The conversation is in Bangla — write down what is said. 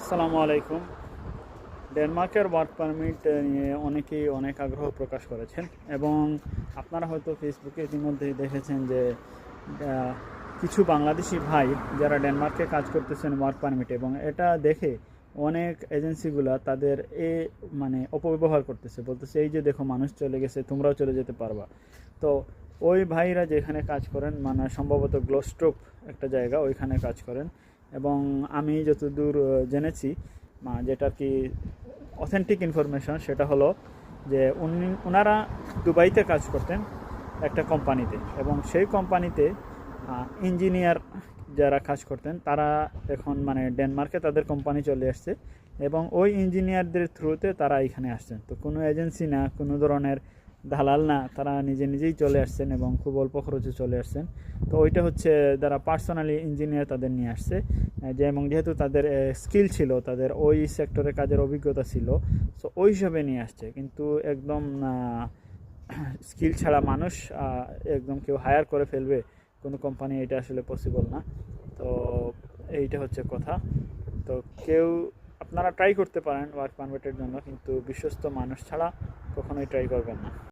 আসসালামু আলাইকুম। ডেনমার্কের ওয়ার্ক পারমিট নিয়ে অনেকেই অনেক আগ্রহ প্রকাশ করেছেন এবং আপনারা হয়তো ফেসবুকে ইতিমধ্যেই দেখেছেন যে আহ, কিছু বাংলাদেশি ভাই যারা ডেনমার্কে কাজ করতেছেন ওয়ার্ক পারমিটে, এবং এটা দেখে অনেক এজেন্সিগুলা তাদের মানে অপব্যবহার করতেছে, বলতেছে এই যে দেখো মানুষ চলে গেছে, তোমরাও চলে যেতে পারবা। তো ওই ভাইরা যেখানে কাজ করেন, মানে সম্ভবত গ্লোস্ট্রোপ একটা জায়গা, ওইখানে কাজ করেন। এবং আমি যতদূর জেনেছি, যেটা আর কি অথেন্টিক ইনফরমেশন, সেটা হলো যে ওনারা দুবাইতে কাজ করতেন একটা কোম্পানিতে, এবং সেই কোম্পানিতে ইঞ্জিনিয়ার যারা কাজ করতেন তারা এখন মানে ডেনমার্কে তাদের কোম্পানি চলে আসছে, এবং ওই ইঞ্জিনিয়ারদের থ্রুতে তারা এখানে আসছেন। তো কোনো এজেন্সি না, কোনো ধরনের দালাল না, তারা নিজে নিজেই চলে আসছেন এবং খুব অল্প খরচে চলে আসছেন। তো ওইটা হচ্ছে যারা পার্সোনালি ইঞ্জিনিয়ার তাদের নিয়ে আসছে, এবং যেহেতু তাদের স্কিল ছিল, তাদের ওই সেক্টরে কাজের অভিজ্ঞতা ছিল, সো ওই হিসাবে নিয়ে আসছে। কিন্তু একদম স্কিল ছাড়া মানুষ একদম কেউ হায়ার করে ফেলবে কোনো কোম্পানি, এটা আসলে পসিবল না। তো এইটা হচ্ছে কথা। তো কেউ আপনারা ট্রাই করতে পারেন ওয়ার্ক পারমিটের জন্য, কিন্তু বিশ্বস্ত মানুষ ছাড়া কখনোই ট্রাই করবেন না।